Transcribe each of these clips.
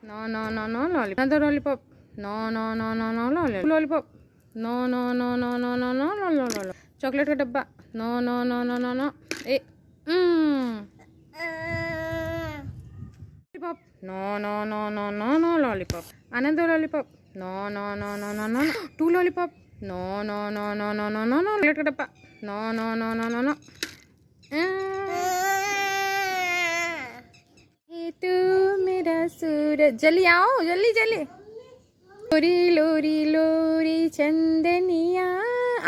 No, no, no, no, lollipop. Another lollipop. No, no, no, no, no, lollipop. Lollipop. No, no, no, no, no, no, no, no, no, no. Chocolate का डब्बा. No, no, no, no, no, no. ए. Lollipop. No, no, no, no, no, no, lollipop. Another lollipop. No, no, no, no, no, no, no. Two lollipop. No, no, no, no, no, no, no, no. Chocolate का डब्बा. No, no, no, no, no, no. तू मेरा सूरज. जल्दी आओ, जल्दी जल्दी. लोरी लोरी लोरी चंदनिया.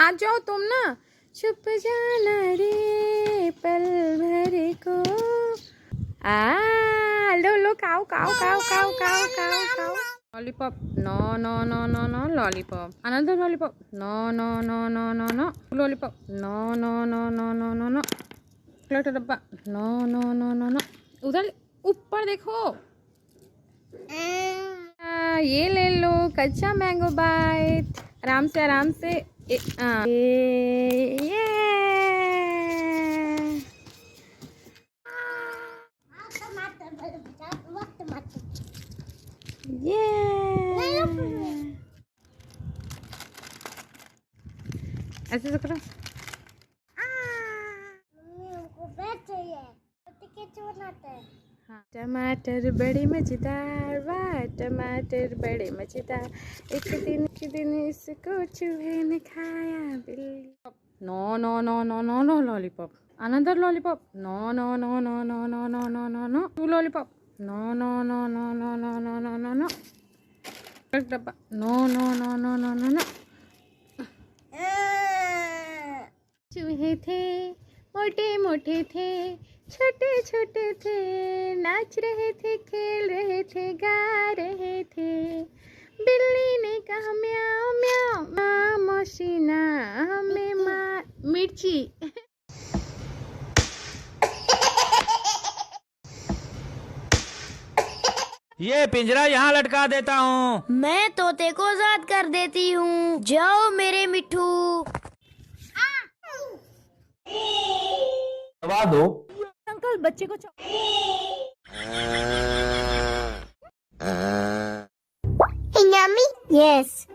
आ जाओ तुम ना. छुप जाना रे पल भर को. लो लो खाओ खाओ खाओ खाओ खाओ खाओ खाओ. Lollipop. No, no, no, no, no, lollipop. Another lollipop. No, no, no, no, no, no. Lollipop. No, no, no, no, no, no, no. Chocolate का डब्बा. No, no, no, no, no. उधर ऊपर देखो. ये ले लो कच्चा मैंगो बाइट. आराम से आराम से. ये ऐसे करो. टमाटर बड़े मजेदार. वाह टमाटर बड़े मजेदार. एक दिन इसको चूहे ने खाया. बिल्ली. No no no no no no lollipop. Another lollipop. No no no no no no no no no no. Two lollipop. No no no no no no no no no no. डब्बा. No no no no no no no. चूहे थे मोटे मोटे थे छोटे छोटे थे. नाच रहे थे खेल रहे थे गा रहे थे. बिल्ली ने कहा म्याओ म्याओ. मौसीना हमें मिर्ची. ये पिंजरा यहाँ लटका देता हूँ. मैं तोते को आजाद कर देती हूँ. जाओ मेरे मिठू. दबा दो. अंकल बच्चे को Yummy? Yes.